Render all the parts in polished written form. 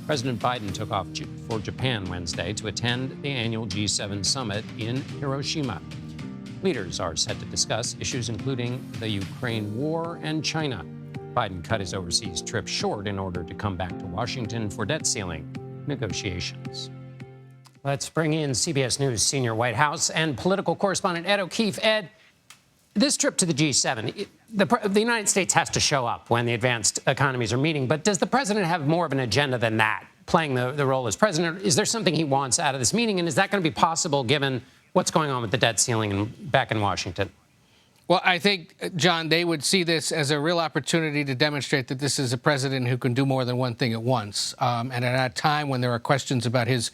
President Biden took off for Japan Wednesday to attend the annual G7 summit in Hiroshima. Leaders are set to discuss issues including the Ukraine war and China. Biden cut his overseas trip short in order to come back to Washington for debt ceiling negotiations. Let's bring in CBS News senior White House and political correspondent Ed O'Keefe. Ed, this trip to the G7, the United States has to show up when the advanced economies are meeting, but does the president have more of an agenda than that, playing the role as president? Is there something he wants out of this meeting, and is that going to be possible given what's going on with the debt ceiling back in Washington? Well, I think, John, they would see this as a real opportunity to demonstrate that this is a president who can do more than one thing at once. And at a time when there are questions about his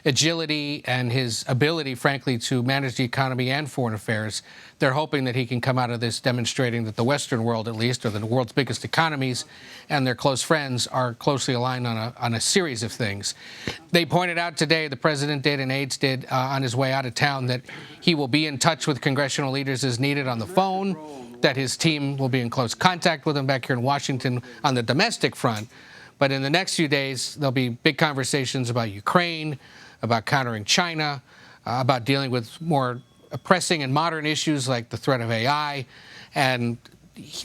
agility and his ability, frankly, to manage the economy and foreign affairs, they're hoping that he can come out of this demonstrating that the Western world, at least, or the world's biggest economies and their close friends are closely aligned on a series of things. They pointed out today, the president did and aides did on his way out of town, that he will be in touch with congressional leaders as needed on the phone, that his team will be in close contact with them back here in Washington on the domestic front. But in the next few days, there'll be big conversations about Ukraine, about countering China, about dealing with more pressing and modern issues like the threat of AI. And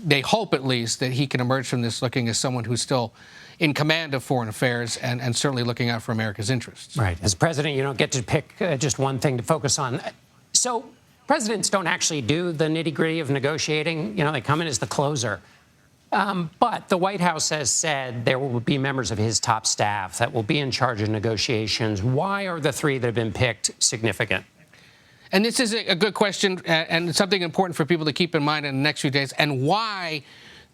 they hope, at least, that he can emerge from this looking as someone who's still in command of foreign affairs and certainly looking out for America's interests. Right. As president, you don't get to pick just one thing to focus on. So presidents don't actually do the nitty-gritty of negotiating. You know, they come in as the closer. But the White House has said there will be members of his top staff that will be in charge of negotiations. Why are the three that have been picked significant? And this is a good question and something important for people to keep in mind in the next few days, and why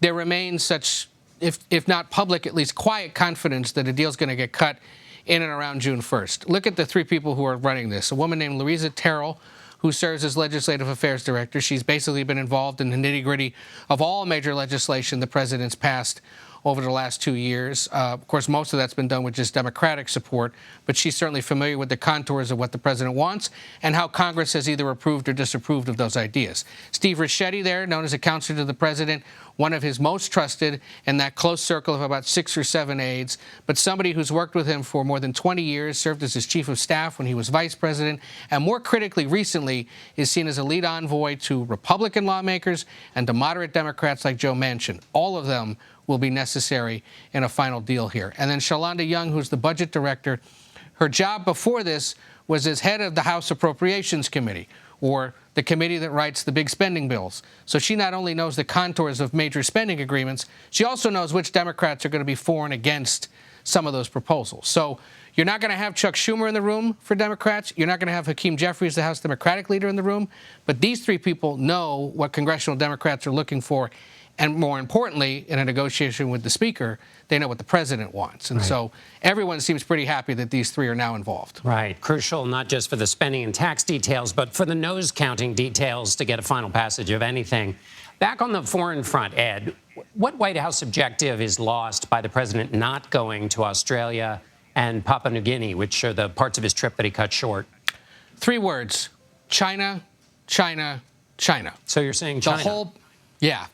there remains such, if not public, at least quiet confidence that a deal is going to get cut in and around June 1st. Look at the three people who are running this. A woman named Louisa Terrell, who serves as Legislative Affairs Director. She's basically been involved in the nitty-gritty of all major legislation the president's passed over the last 2 years. Of course, most of that's been done with just Democratic support, but she's certainly familiar with the contours of what the president wants and how Congress has either approved or disapproved of those ideas. Steve Ricchetti there, known as a counselor to the president, one of his most trusted in that close circle of about 6 or 7 aides, but somebody who's worked with him for more than 20 years, served as his chief of staff when he was vice president, and more critically recently is seen as a lead envoy to Republican lawmakers and to moderate Democrats like Joe Manchin. All of them will be necessary in a final deal here. And then Shalonda Young, who's the budget director, her job before this was as head of the House Appropriations Committee, or the committee that writes the big spending bills. So she not only knows the contours of major spending agreements, she also knows which Democrats are going to be for and against some of those proposals. So you're not going to have Chuck Schumer in the room for Democrats. You're not going to have Hakeem Jeffries, the House Democratic leader, in the room. But these three people know what congressional Democrats are looking for. And more importantly, in a negotiation with the speaker, they know what the president wants. And so everyone seems pretty happy that these three are now involved. Right. Crucial not just for the spending and tax details, but for the nose counting details to get a final passage of anything. Back on the foreign front, Ed, what White House objective is lost by the president not going to Australia and Papua New Guinea, which are the parts of his trip that he cut short? 3 words: China, China, China. So you're saying China?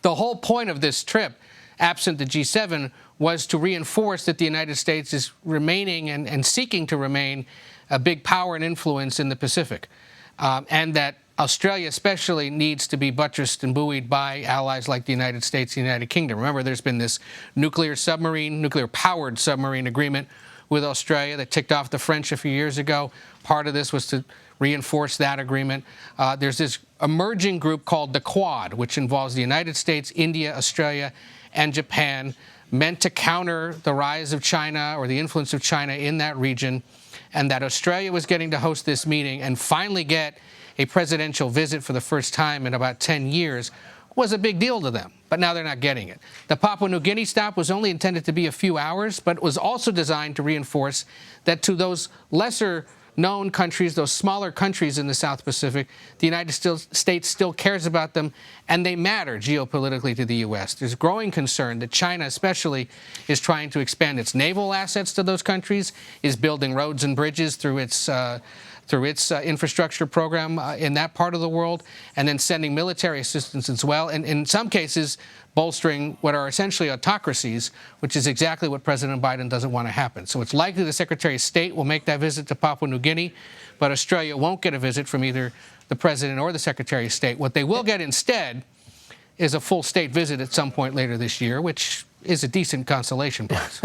The whole point of this trip, absent the G7, was to reinforce that the United States is remaining and seeking to remain a big power and influence in the Pacific, and that Australia especially needs to be buttressed and buoyed by allies like the United States and the United Kingdom. Remember, there's been this nuclear-powered submarine agreement with Australia that ticked off the French a few years ago. Part of this was to reinforce that agreement. There's this emerging group called the Quad, which involves the United States, India, Australia, and Japan, meant to counter the rise of China or the influence of China in that region, and that Australia was getting to host this meeting and finally get a presidential visit for the first time in about 10 years was a big deal to them. But now they're not getting it. The Papua New Guinea stop was only intended to be a few hours, but was also designed to reinforce that to those lesser known countries, those smaller countries in the South Pacific, the United States still cares about them, and they matter geopolitically to the U.S. There's growing concern that China especially is trying to expand its naval assets to those countries, is building roads and bridges through its through its infrastructure program in that part of the world, and then sending military assistance as well, and in some cases bolstering what are essentially autocracies, which is exactly what President Biden doesn't want to happen. So it's likely the Secretary of State will make that visit to Papua New Guinea, but Australia won't get a visit from either the President or the Secretary of State. What they will get instead is a full state visit at some point later this year, which is a decent consolation prize.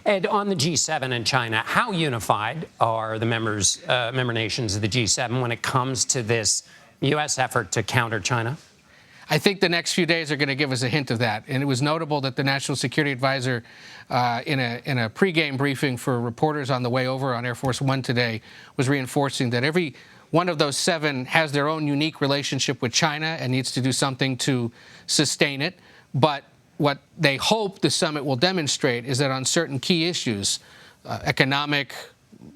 Ed, on the G7 and China, how unified are the member nations of the G7 when it comes to this U.S. effort to counter China? I think the next few days are going to give us a hint of that. And it was notable that the National Security Advisor, in a pregame briefing for reporters on the way over on Air Force One today, was reinforcing that every one of those 7 has their own unique relationship with China and needs to do something to sustain it. But what they hope the summit will demonstrate is that on certain key issues, economic,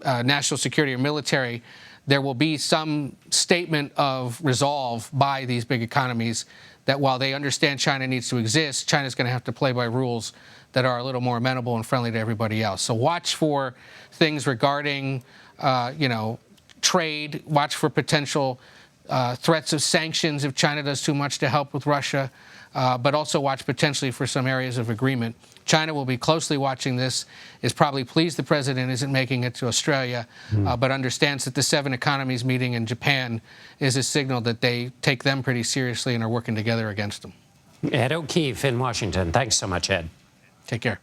national security, or military, there will be some statement of resolve by these big economies that while they understand China needs to exist, China's going to have to play by rules that are a little more amenable and friendly to everybody else. So watch for things regarding, trade. Watch for potential threats of sanctions if China does too much to help with Russia, but also watch potentially for some areas of agreement. China will be closely watching this, is probably pleased the president isn't making it to Australia, but understands that the 7 economies meeting in Japan is a signal that they take them pretty seriously and are working together against them. Ed O'Keefe in Washington. Thanks so much, Ed. Take care.